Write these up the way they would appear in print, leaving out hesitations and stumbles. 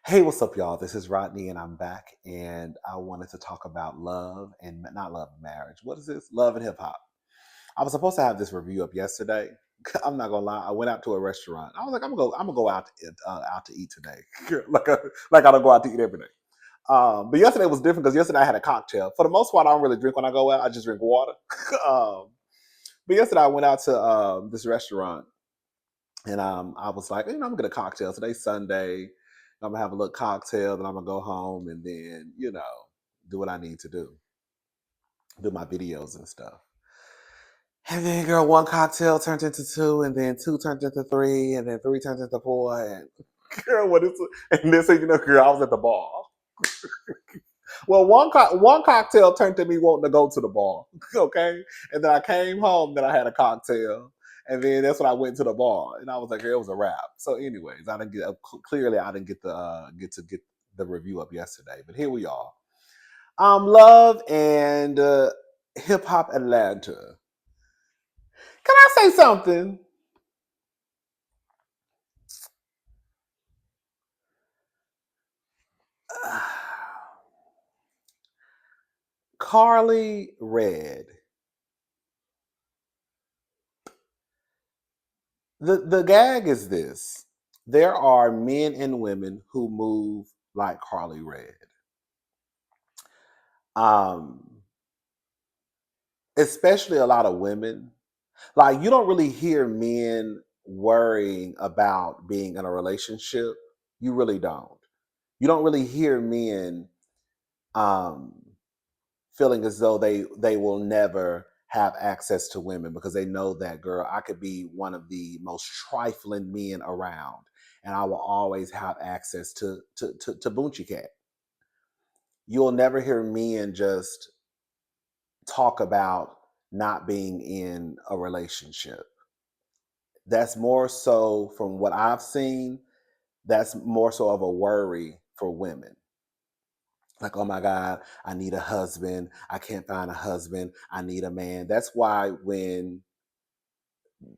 Hey, what's up, y'all? This is Rodney, and I'm back, and I wanted to talk about love and not love and marriage. What is this? Love and hip hop. I was supposed to have this review up yesterday. I'm not gonna lie. I went out to a restaurant. I was like, I'm gonna go out to eat today, like I don't go out to eat every day. But yesterday was different because yesterday I had a cocktail. For the most part, I don't really drink when I go out. I just drink water. um, but yesterday I went out to this restaurant, and I was like, I'm gonna get a cocktail. Today's Sunday. I'm gonna have a little cocktail, then I'm gonna go home and then, do what I need to do my videos and stuff. And then, girl, one cocktail turned into two, and then two turned into three, and then three turned into four. And girl, what is it? And then, so girl, I was at the bar. Well, one cocktail turned to me wanting to go to the bar, okay? And then I came home, then I had a cocktail, and then that's when I went to the bar, and I was like, it was a wrap. So, anyways, I didn't get clearly I didn't get the get the review up yesterday, but here we are. Love and hip hop Atlanta. Can I say something? Carly Red. The gag is this: there are men and women who move like Carly Red. Um, Especially a lot of women. Like, you don't really hear men worrying about being in a relationship. You really don't. You don't really hear men um feeling as though they will never have access to women because they know that, girl, I could be one of the most trifling men around and I will always have access to Boonchie Cat. You'll never hear men just talk about not being in a relationship. That's more so, from what I've seen, that's more so of a worry for women. Like, oh my God, I need a husband. I can't find a husband. I need a man. That's why when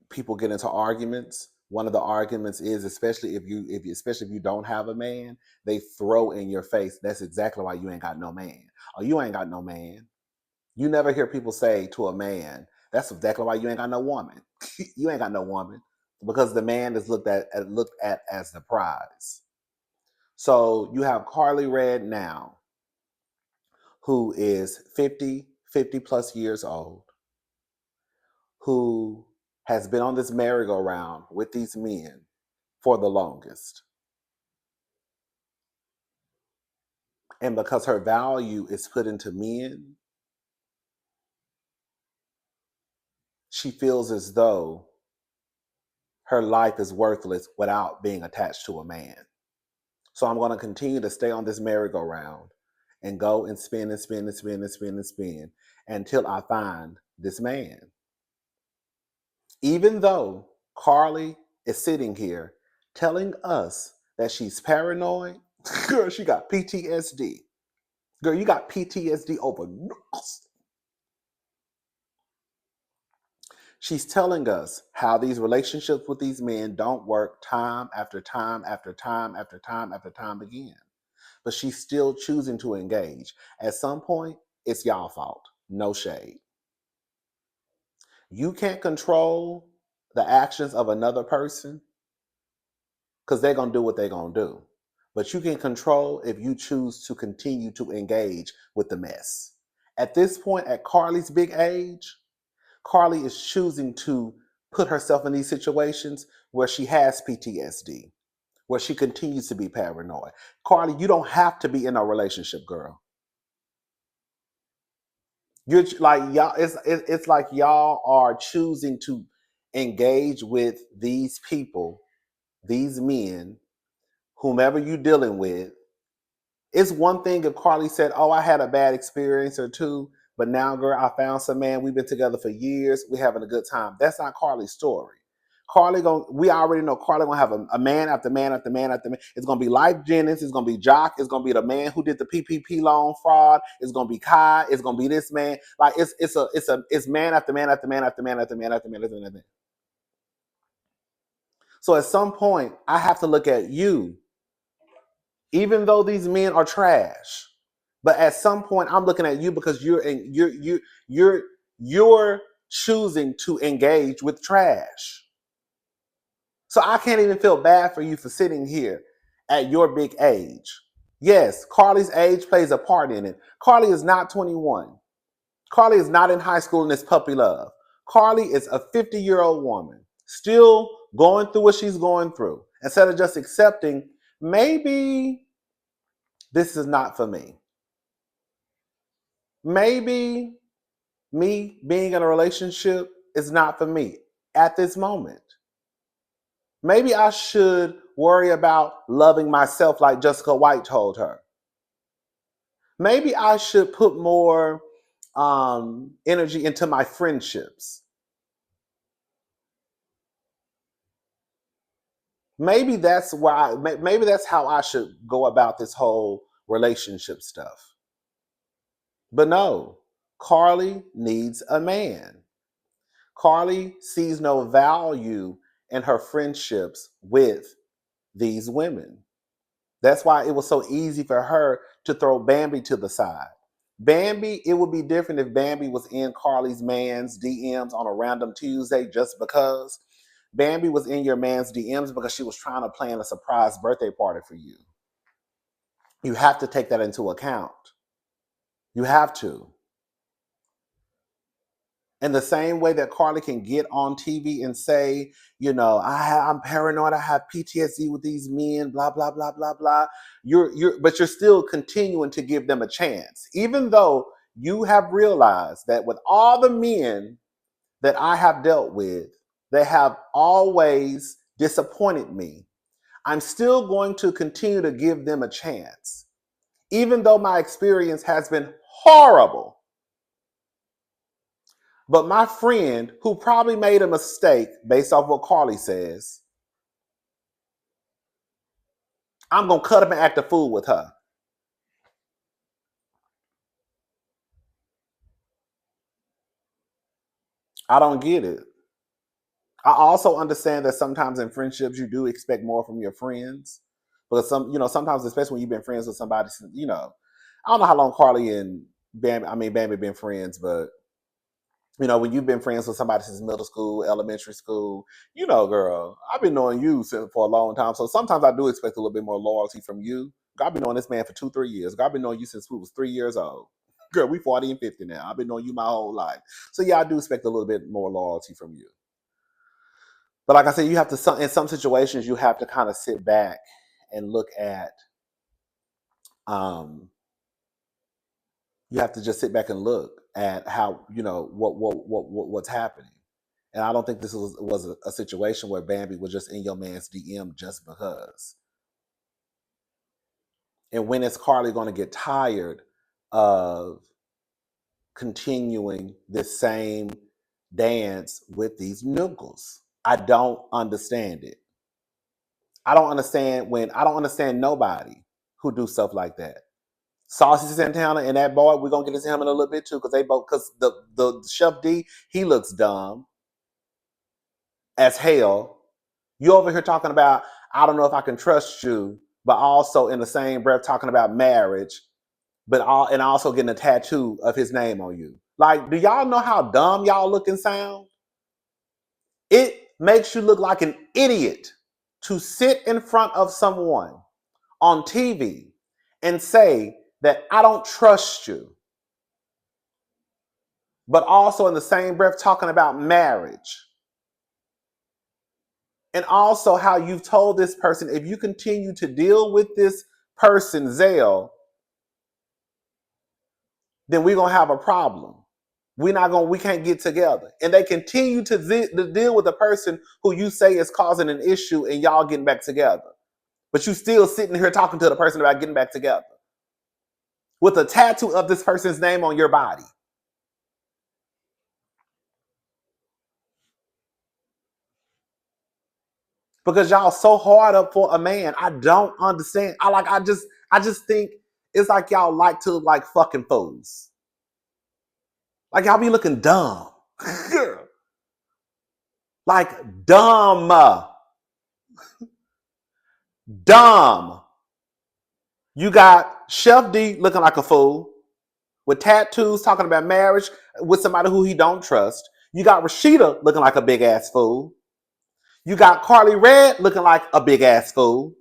people get into arguments, one of the arguments is, especially if you don't have a man, they throw in your face, that's exactly why you ain't got no man. Oh, you ain't got no man. You never hear people say to a man, that's exactly why you ain't got no woman. You ain't got no woman, because the man is looked at as the prize. So you have Carly Red now, who is 50 plus years old, who has been on this merry-go-round with these men for the longest. And because her value is put into men, she feels as though her life is worthless without being attached to a man. So I'm going to continue to stay on this merry-go-round and go and spin and spin and spin and spin and spin until I find this man. Even though Carly is sitting here telling us that she's paranoid, girl, she got PTSD. Girl, you got PTSD over noodles. She's telling us how these relationships with these men don't work time after time after time after time after time again. But she's still choosing to engage. At some point, it's y'all fault. No shade. You can't control the actions of another person because they're going to do what they're going to do. But you can control if you choose to continue to engage with the mess. At this point, at Carly's big age, Carly is choosing to put herself in these situations where she has PTSD, where she continues to be paranoid. Carly, you don't have to be in a relationship, girl. You're like y'all. It's like y'all are choosing to engage with these people, these men, whomever you're dealing with. It's one thing if Carly said, "Oh, I had a bad experience or two, but now, girl, I found some man. We've been together for years. We're having a good time." That's not Carly's story. We already know Carly gonna have a man after man after man after man. It's gonna be Life Jennings. It's gonna be Jock. It's gonna be the man who did the PPP loan fraud. It's gonna be Kai. It's gonna be this man. Like, it's man after man after man after man after man after man after man after man. So at some point, I have to look at you even though these men are trash. But at some point, I'm looking at you because you're you're choosing to engage with trash. So I can't even feel bad for you for sitting here at your big age. Yes, Carly's age plays a part in it. Carly is not 21. Carly is not in high school and it's puppy love. Carly is a 50-year-old woman, still going through what she's going through. Instead of just accepting, maybe this is not for me. Maybe me being in a relationship is not for me at this moment. Maybe I should worry about loving myself like Jessica White told her. Maybe I should put more energy into my friendships. Maybe that's why. Maybe that's how I should go about this whole relationship stuff. But no, Carly needs a man. Carly sees no value in her friendships with these women. That's why it was so easy for her to throw Bambi to the side. Bambi, it would be different if Bambi was in Carly's man's DMs on a random Tuesday just because. Bambi was in your man's DMs because she was trying to plan a surprise birthday party for you. You have to take that into account. You have to. In the same way that Carly can get on TV and say, I'm paranoid, I have PTSD with these men, blah, blah, blah, blah, blah. But you're still continuing to give them a chance. Even though you have realized that with all the men that I have dealt with, they have always disappointed me. I'm still going to continue to give them a chance. Even though my experience has been horrible. But my friend, who probably made a mistake based off what Carly says, I'm going to cut up and act a fool with her. I don't get it. I also understand that sometimes in friendships, you do expect more from your friends. But sometimes, especially when you've been friends with somebody, I don't know how long Carly and Bambi been friends, but when you've been friends with somebody since middle school, elementary school, girl, I've been knowing you for a long time. So sometimes I do expect a little bit more loyalty from you. I've been knowing this man for 2-3 years. I've been knowing you since we was 3 years old. Girl, we 40 and 50 now. I've been knowing you my whole life. So yeah, I do expect a little bit more loyalty from you. But like I said, you have to, in some situations, you have to kind of sit back and look at, you have to just sit back and look at how, what's happening. And I don't think this was a situation where Bambi was just in your man's DM just because. And when is Carly going to get tired of continuing this same dance with these noodles? I don't understand it. I don't understand nobody who do stuff like that. Saucy Santana and that boy, we're gonna get into him in a little bit too, because the Chef D, he looks dumb as hell. You over here talking about, I don't know if I can trust you, but also in the same breath talking about marriage, and also getting a tattoo of his name on you. Like, do y'all know how dumb y'all look and sound? It makes you look like an idiot to sit in front of someone on TV and say that I don't trust you, but also in the same breath talking about marriage. And also how you've told this person, if you continue to deal with this person, Zell, then we're gonna have a problem. We can't get together. And they continue to deal with the person who you say is causing an issue and y'all getting back together. But you still sitting here talking to the person about getting back together with a tattoo of this person's name on your body. Because y'all so hard up for a man. I don't understand. I just think it's like y'all like to like fucking fools. Like y'all be looking dumb. Like dumb. Dumb. You got Chef D looking like a fool with tattoos, talking about marriage with somebody who he don't trust. You got Rashida looking like a big ass fool. You got Carly Red looking like a big ass fool.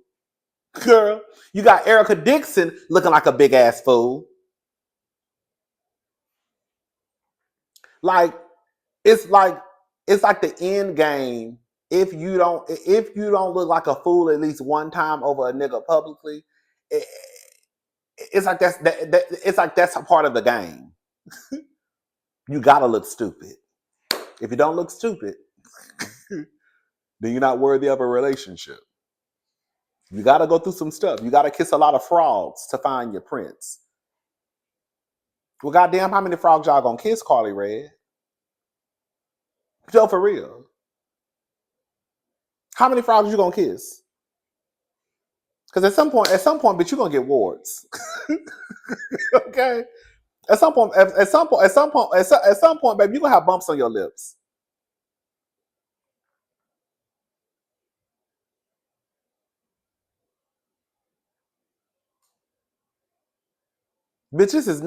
Girl, you got Erica Dixon looking like a big ass fool. Like it's like it's like the end game. If you don't look like a fool at least one time over a nigga publicly, it, it's like it's like that's a part of the game. You gotta look stupid. If you don't look stupid, then you're not worthy of a relationship. You gotta go through some stuff. You gotta kiss a lot of frogs to find your prince. Well, goddamn, how many frogs y'all gonna kiss, Carly Red? Joe, for real. How many frogs you gonna kiss? Because at some point, bitch, you gonna get warts. Okay. At some point, baby, you gonna have bumps on your lips. Bitch, this is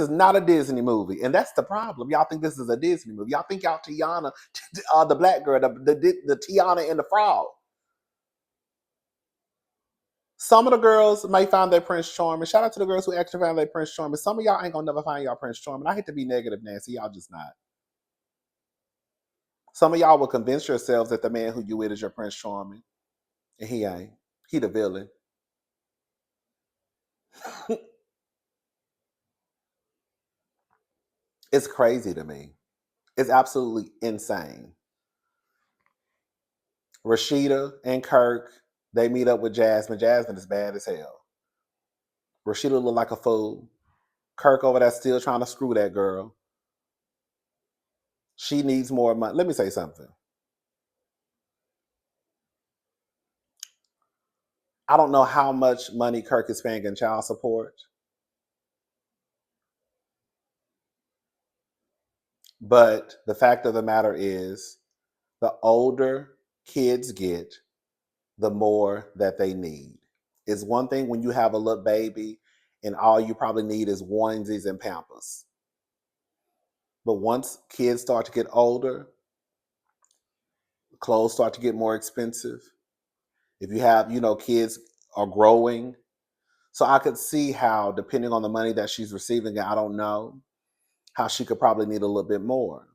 not a Disney movie, and that's the problem. Y'all think this is a Disney movie. Y'all think y'all Tiana, the black girl, the Tiana and the frog. Some of the girls may find their Prince Charming. Shout out to the girls who actually found their Prince Charming. Some of y'all ain't gonna never find y'all Prince Charming. I hate to be negative, Nancy. Y'all just not. Some of y'all will convince yourselves that the man who you with is your Prince Charming, and he ain't. He the villain. It's crazy to me. It's absolutely insane. Rashida and Kirk, they meet up with Jasmine. Jasmine is bad as hell. Rashida look like a fool. Kirk over there still trying to screw that girl. She needs more money. Let me say something. I don't know how much money Kirk is paying in child support, but the fact of the matter is, the older kids get, the more that they need. It's one thing when you have a little baby and all you probably need is onesies and pampers. But once kids start to get older, clothes start to get more expensive. If you have, kids are growing. So I could see how, depending on the money that she's receiving, I don't know, how she could probably need a little bit more.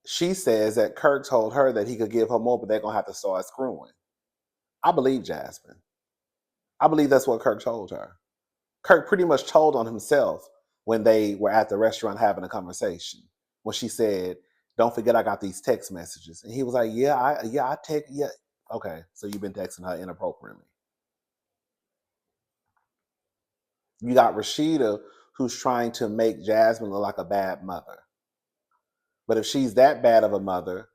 She says that Kirk told her that he could give her more, but they're going to have to start screwing. I believe Jasmine. I believe that's what Kirk told her. Kirk pretty much told on himself when they were at the restaurant having a conversation. When she said, "Don't forget I got these text messages," and he was like, I text, yeah." Okay, so you've been texting her inappropriately. You got Rashida, who's trying to make Jasmine look like a bad mother. But if she's that bad of a mother,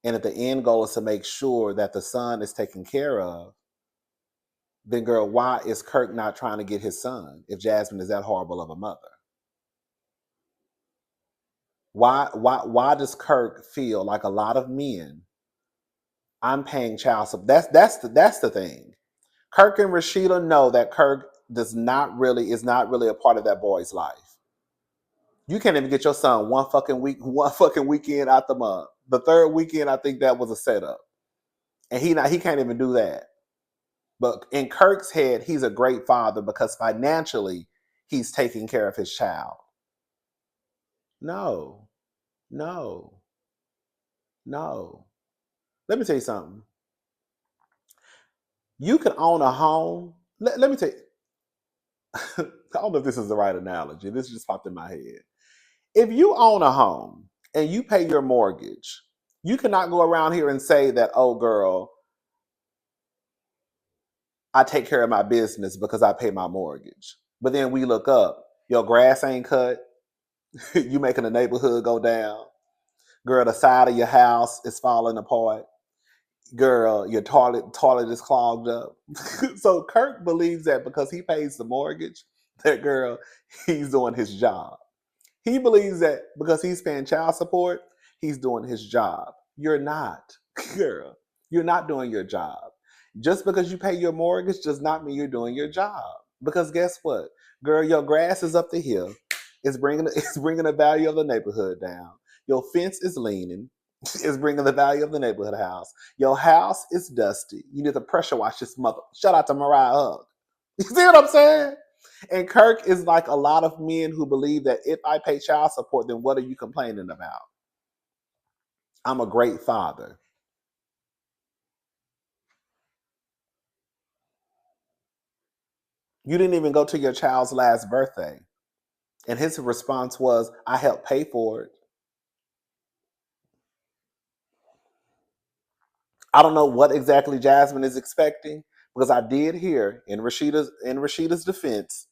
and if the end goal is to make sure that the son is taken care of, then girl, why is Kirk not trying to get his son if Jasmine is that horrible of a mother? Why does Kirk feel like a lot of men? I'm paying child support. That's the thing. Kirk and Rashida know that Kirk is not really a part of that boy's life. You can't even get your son one fucking weekend out the month. The third weekend, I think that was a setup, and he can't even do that. But in Kirk's head, he's a great father because financially he's taking care of his child. No, no, no. Let me tell you something. You can own a home. Let me tell you. I don't know if this is the right analogy. This just popped in my head. If you own a home and you pay your mortgage, you cannot go around here and say that, "Oh, girl, I take care of my business because I pay my mortgage." But then we look up, your grass ain't cut, you making the neighborhood go down. Girl, the side of your house is falling apart. Girl, your toilet is clogged up. So Kirk believes that because he pays the mortgage, that girl, he's doing his job. He believes that because he's paying child support, he's doing his job. You're not, girl. You're not doing your job. Just because you pay your mortgage does not mean you're doing your job. Because guess what, girl, your grass is up the hill. It's bringing the value of the neighborhood down. Your fence is leaning. It's bringing the value of the neighborhood house. Your house is dusty. You need to pressure wash this mother. Shout out to Mariah Hug. You see what I'm saying? And Kirk is like a lot of men who believe that if I pay child support, then what are you complaining about? I'm a great father. You didn't even go to your child's last birthday. And his response was, I helped pay for it. I don't know what exactly Jasmine is expecting because I did hear in Rashida's defense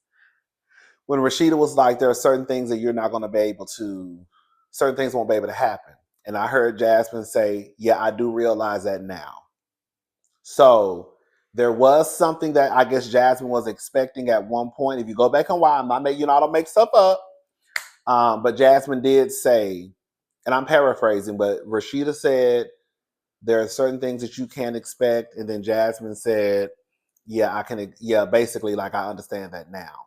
when Rashida was like, there are certain things that you're not going to be able to, certain things won't be able to happen. And I heard Jasmine say, yeah, I do realize that now. So there was something that I guess Jasmine was expecting at one point. If you go back and watch, I'm not making, I don't make stuff up. But Jasmine did say, and I'm paraphrasing, but Rashida said, there are certain things that you can't expect. And then Jasmine said, yeah, I can, yeah, basically, like, I understand that now.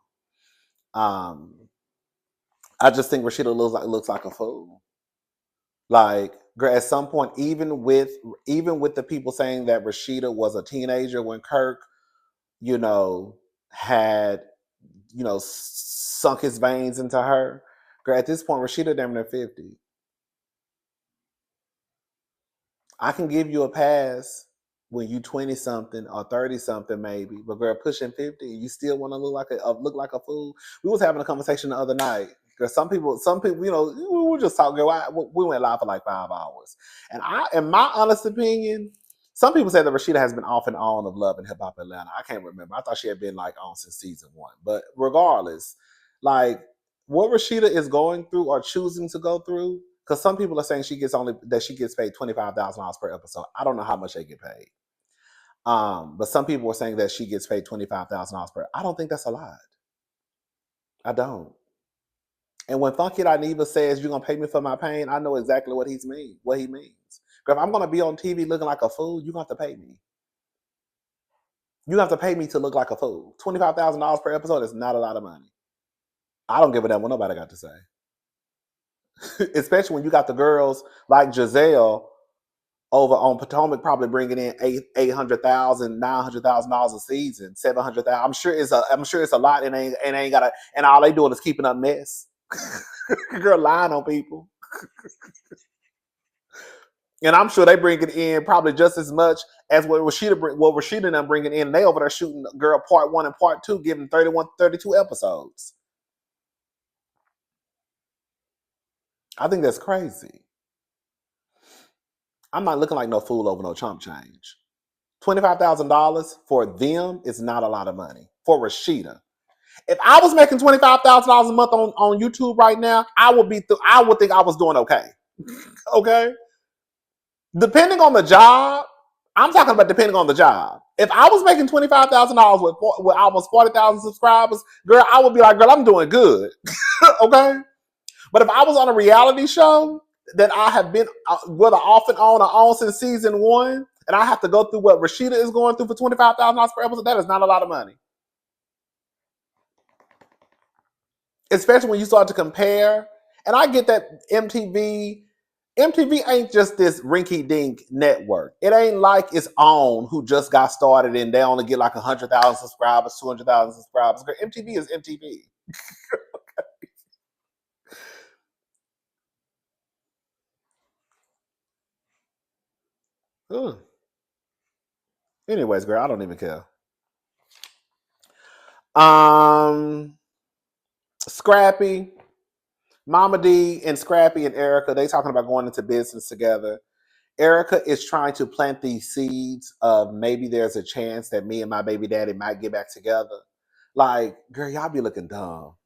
I just think Rashida looks like a fool. Like, at some point, even with the people saying that Rashida was a teenager when Kirk, you know, had, sunk his veins into her. Girl, at this point, Rashida damn near 50. I can give you a pass when you 20 something or 30 something maybe, but girl, pushing 50, you still want to look like a fool. We was having a conversation the other night. Because some people, we were just talking. We went live for like 5 hours, and in my honest opinion, some people say that Rashida has been off and on of Love and Hip Hop Atlanta. I can't remember. I thought she had been like on since season 1. But regardless, like what Rashida is going through or choosing to go through, because some people are saying she gets paid $25,000 per episode. I don't know how much they get paid. But some people were saying that she gets paid $25,000 per. I don't think that's a lot. I don't. And when Funky Dineva says you're gonna pay me for my pain, I know exactly what he means. If I'm gonna be on TV looking like a fool, you have to pay me. You have to pay me to look like a fool. $25,000 per episode is not a lot of money. I don't give a damn what nobody got to say. Especially when you got the girls like Giselle over on Potomac probably bringing in $800,000, $900,000 a season, $700,000. I'm sure it's a lot, and ain't got and all they doing is keeping up mess. Girl lying on people. And I'm sure they bring it in probably just as much as what Rashida and them bringing in. They over there shooting Girl Part 1 and Part 2, giving 31, 32 episodes. I think that's crazy. I'm not looking like no fool over no chump change. $25,000 for them is not a lot of money. For Rashida. If I was making $25,000 a month on YouTube right now, I would think I was doing okay. Okay? Depending on the job, I'm talking about depending on the job. If I was making $25,000 with almost 40,000 subscribers, girl, I would be like, girl, I'm doing good. Okay? But if I was on a reality show that I have been, whether off and on since season 1, and I have to go through what Rashida is going through for $25,000 per episode, that is not a lot of money. Especially when you start to compare. And I get that MTV ain't just this rinky-dink network. It ain't like its own who just got started and they only get like 100,000 subscribers, 200,000 subscribers. MTV is MTV. Anyways, girl, I don't even care. Scrappy, Mama D and Scrappy and Erica, they talking about going into business together. Erica is trying to plant these seeds of maybe there's a chance that me and my baby daddy might get back together. Like, girl, y'all be looking dumb.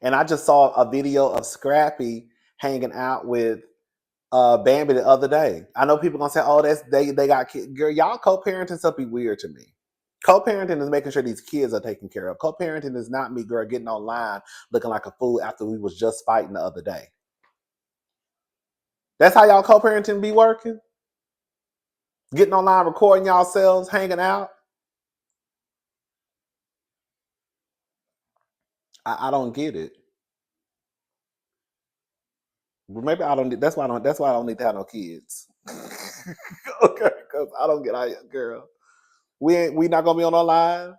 And I just saw a video of Scrappy hanging out with Bambi the other day. I know people gonna say, "Oh, they got kids." Girl, y'all co-parenting stuff be weird to me. Co-parenting is making sure these kids are taken care of. Co-parenting is not me, girl, getting online looking like a fool after we was just fighting the other day. That's how y'all co-parenting be working? Getting online, recording yourselves, hanging out. I don't get it. Well, maybe I don't. That's why I don't. That's why I don't need to have no kids. Okay, because I don't get out, girl. We ain't. We not gonna be on online.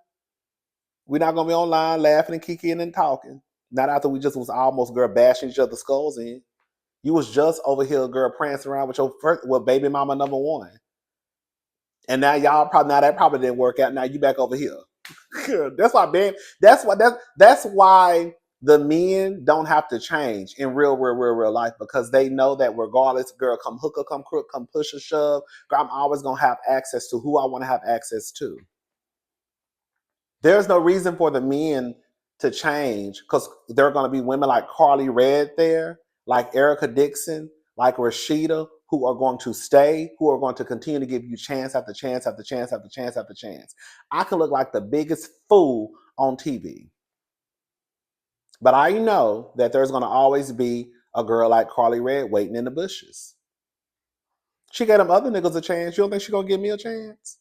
We not gonna be online laughing and kicking and talking. Not after we just was almost girl bashing each other's skulls in. You was just over here, girl, prancing around with your first, with baby mama number one, and now y'all probably now that probably didn't work out. Now you back over here. That's why Ben. That's why the men don't have to change in real life because they know that regardless, girl, come hook or come crook, come push or shove, girl, I'm always gonna have access to who I want to have access to. There's no reason for the men to change because there are going to be women like Carly Red there, like Erica Dixon, like Rashida, who are going to stay, who are going to continue to give you chance after chance after chance after chance after chance. I can look like the biggest fool on TV, but I know that there's going to always be a girl like Carly Red waiting in the bushes. She gave them other niggas a chance. You don't think she gonna give me a chance?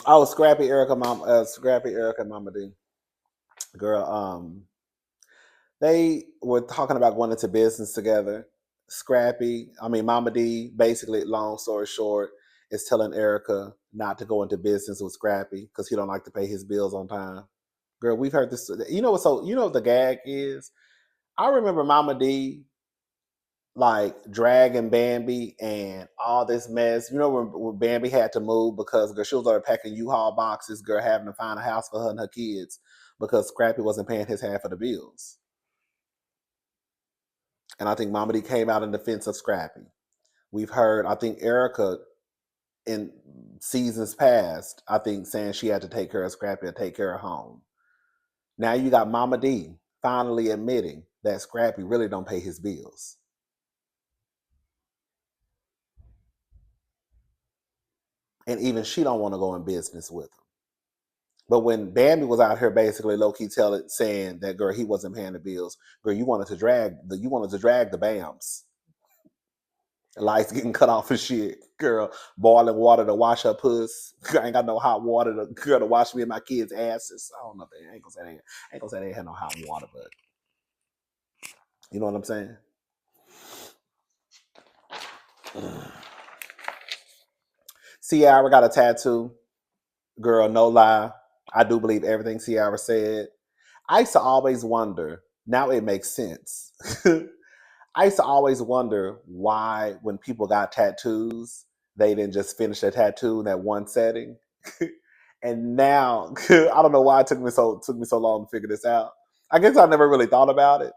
Oh, Scrappy Erica, Mama D. Girl, they were talking about going into business together. Mama D, basically, long story short, is telling Erica not to go into business with Scrappy because he don't like to pay his bills on time. Girl, we've heard this. You know what? So you know what the gag is? I remember Mama D like dragging Bambi and all this mess. You know when Bambi had to move because girl, she was already packing U-Haul boxes, girl, having to find a house for her and her kids because Scrappy wasn't paying his half of the bills. And I think Mama D came out in defense of Scrappy. We've heard, I think Erica in seasons past, I think saying she had to take care of Scrappy and take care of home. Now you got Mama D finally admitting that Scrappy really don't pay his bills. And even she don't want to go in business with him. But when Bambi was out here basically low key telling saying that girl he wasn't paying the bills, girl you wanted to drag the Bams. Lights getting cut off and shit. Girl, boiling water to wash her puss. I ain't got no hot water to wash me and my kids' asses. I don't know if they ain't gonna say they ain't gonna say they ain't had no hot water, but you know what I'm saying? Ciara got a tattoo. Girl, no lie. I do believe everything Ciara said. I used to always wonder, now it makes sense. I used to always wonder why, when people got tattoos, they didn't just finish their tattoo in that one setting. And now, I don't know why it took me so long to figure this out. I guess I never really thought about it.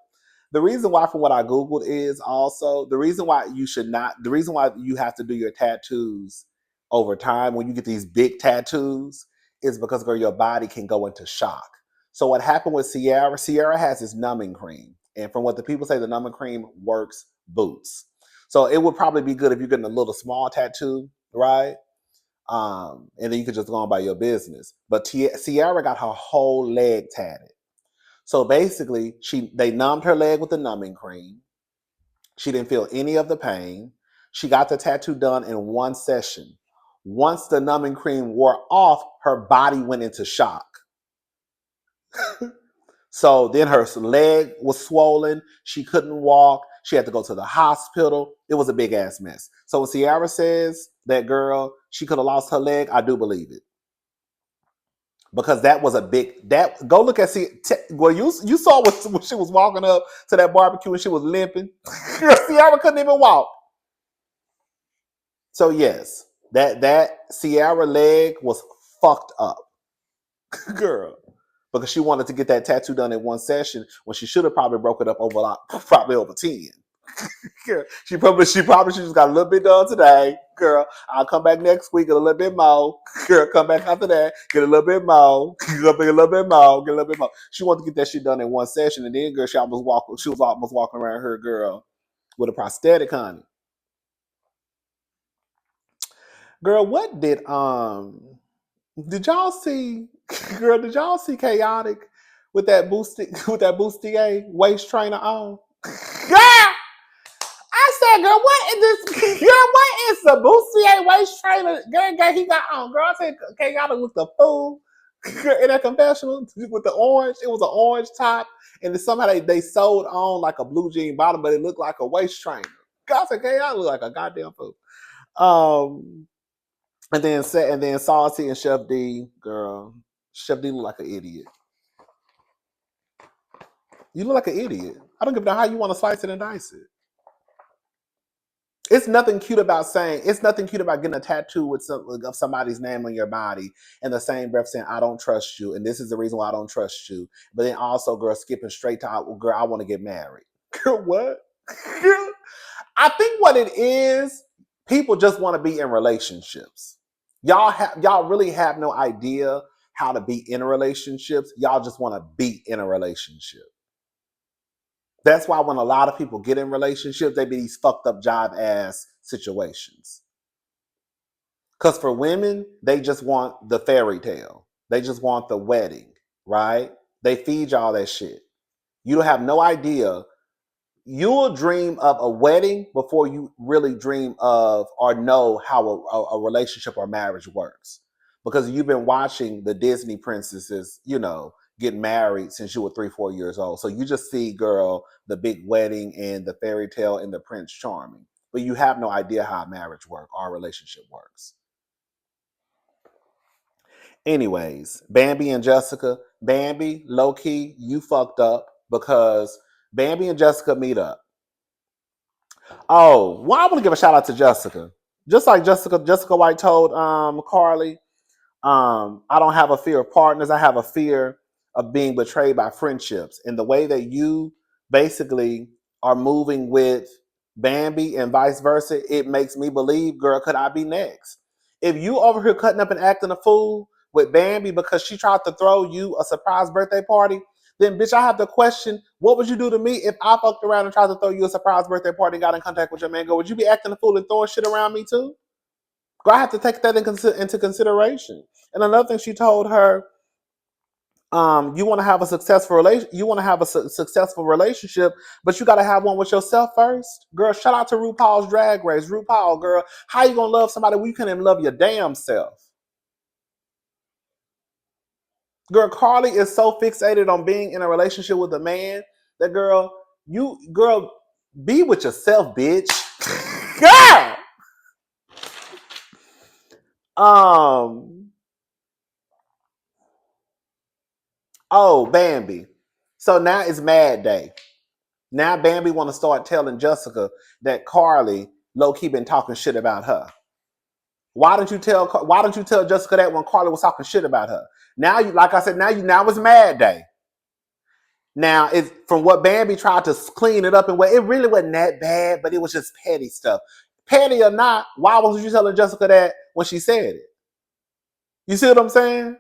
The reason why, from what I googled, is also the reason why you should not. The reason why you have to do your tattoos over time when you get these big tattoos is because girl, your body can go into shock. So what happened with Ciara? Ciara has this numbing cream, and from what the people say, the numbing cream works boots. So it would probably be good if you're getting a little small tattoo, right? And then you could just go on by your business. But Ciara got her whole leg tatted. So basically, they numbed her leg with the numbing cream. She didn't feel any of the pain. She got the tattoo done in one session. Once the numbing cream wore off, her body went into shock. So then her leg was swollen. She couldn't walk. She had to go to the hospital. It was a big ass mess. So when Ciara says that girl, she could have lost her leg, I do believe it. Because that was a big that go look at well you saw when she was walking up to that barbecue and she was limping. Ciara couldn't even walk. So yes, that Ciara leg was fucked up, girl, because she wanted to get that tattoo done in one session when she should have probably broke it up over probably over 10. Girl, she probably should just got a little bit done today. Girl, I'll come back next week, get a little bit more. Girl, come back after that, get a little bit more. Get a little bit more. Get a little bit more. She wanted to get that shit done in one session, and then girl, she was almost walking around her girl with a prosthetic, honey. Girl, what did Did y'all see, girl? Did y'all see chaotic with that bustier waist trainer on? Girl, I said, girl, what is this? Girl, what is the bustier waist trainer? Girl, he got on. Girl, I said, chaotic was the fool in that confessional with the orange. It was an orange top, and then somehow they sewed on like a blue jean bottom, but it looked like a waist trainer. Girl, I said, chaotic look like a goddamn fool. And then Salty and Chef D, girl. Chef D look like an idiot. You look like an idiot. I don't give a damn how you want to slice it and dice it. It's nothing cute about getting a tattoo with of somebody's name on your body and the same breath saying, I don't trust you, and this is the reason why I don't trust you. But then also, girl, skipping straight to, girl, I want to get married. Girl, what? Girl, I think what it is, people just want to be in relationships. Y'all really have no idea how to be in relationships. Y'all just want to be in a relationship. That's why when a lot of people get in relationships, they be these fucked up jive ass situations. Because for women, they just want the fairy tale. They just want the wedding, right? They feed y'all that shit. You don't have no idea. You'll dream of a wedding before you really dream of or know how a relationship or marriage works. Because you've been watching the Disney princesses, get married since you were 3-4 years old. So you just see, girl, the big wedding and the fairy tale and the Prince Charming. But you have no idea how a marriage works or a relationship works. Anyways, Bambi and Jessica. Bambi, low key, you fucked up because Bambi and Jessica meet up. Oh, well, I want to give a shout out to Jessica. Just like Jessica White told Carly, I don't have a fear of partners. I have a fear of being betrayed by friendships. And the way that you basically are moving with Bambi and vice versa, it makes me believe, girl, could I be next? If you over here cutting up and acting a fool with Bambi because she tried to throw you a surprise birthday party, then bitch, I have to question, what would you do to me if I fucked around and tried to throw you a surprise birthday party and got in contact with your man? Go, would you be acting a fool and throwing shit around me too? Girl, I have to take that into consideration. And another thing she told her, you want to have a successful relationship, but you got to have one with yourself first. Girl, shout out to RuPaul's Drag Race. RuPaul, girl, how you gonna love somebody when you can't even love your damn self? Girl, Carly is so fixated on being in a relationship with a man that girl, be with yourself, bitch. Girl. Oh, Bambi. So now it's Mad Day. Now Bambi want to start telling Jessica that Carly low key been talking shit about her. Why don't you tell Jessica that when Carly was talking shit about her? Now you, like I said, now it's Mad Day. Now it's from what Bambi tried to clean it up and it really wasn't that bad, but it was just petty stuff. Petty or not, why wasn't you telling Jessica that when she said it? You see what I'm saying?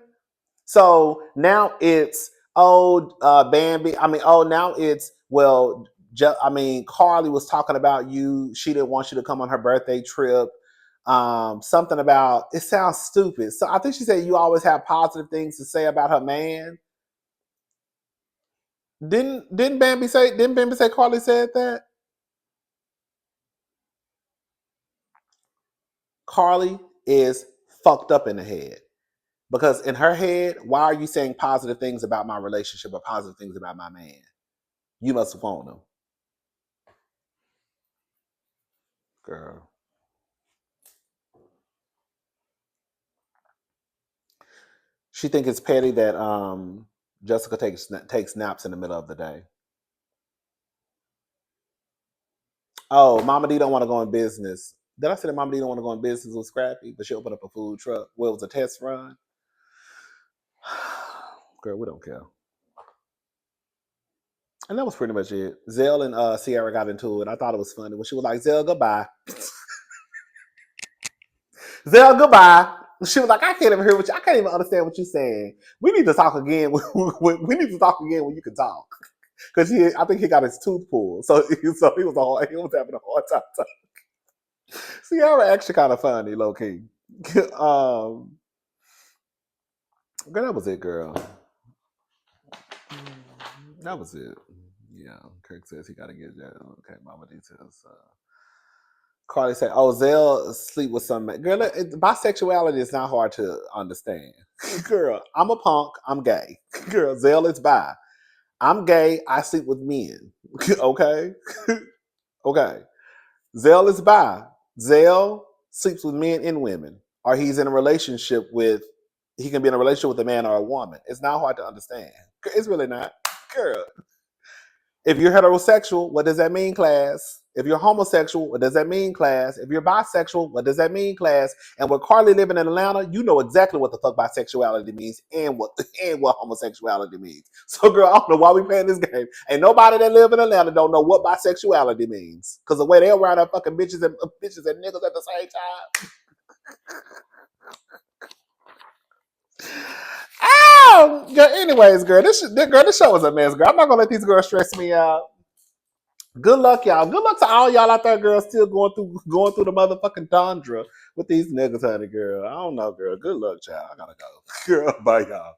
So now it's Bambi. Now it's Carly was talking about you. She didn't want you to come on her birthday trip. Something about it sounds stupid. So I think she said you always have positive things to say about her man. Didn't Bambi say? Didn't Bambi say Carly said that? Carly is fucked up in the head. Because in her head, why are you saying positive things about my relationship or positive things about my man? You must want them. Girl. She think it's petty that Jessica takes naps in the middle of the day. Oh, Mama D don't want to go in business. Did I say that Mama D don't want to go in business with Scrappy, but she opened up a food truck? Well, it was a test run. Girl, we don't care. And that was pretty much it. Zell and Sierra got into it. I thought it was funny when she was like, Zell, goodbye. Zell, goodbye. She was like, I can't even hear what I can't even understand what you're saying. We need to talk again. We need to talk again when you can talk. Because I think he got his tooth pulled. So he was having a hard time talking. Sierra actually kind of funny, low key. Girl, that was it, girl. That was it. Yeah, Kirk says he got to get that. Okay, mama details. Carly said, "Oh, Zell sleep with some man." Girl, bisexuality is not hard to understand. Girl, I'm a punk. I'm gay. Girl, Zell is bi. I'm gay. I sleep with men. Okay, okay. Zell is bi. Zell sleeps with men and women, or he's in a relationship with. He can be in a relationship with a man or a woman. It's not hard to understand. It's really not, girl. If you're heterosexual, what does that mean, class? If you're homosexual, what does that mean, class? If you're bisexual, what does that mean, class? And with Carly living in Atlanta, you know exactly what the fuck bisexuality means and what homosexuality means. So, girl, I don't know why we playing this game. Ain't nobody that live in Atlanta don't know what bisexuality means. Because the way they around that fucking bitches and niggas at the same time. Oh, girl, anyways, girl, this show was a mess, girl. I'm not gonna let these girls stress me out. Good luck, y'all. Good luck to all y'all out there, girl, still going through the motherfucking tundra with these niggas, honey, girl. I don't know, girl. Good luck, child. I gotta go. Girl, bye, y'all.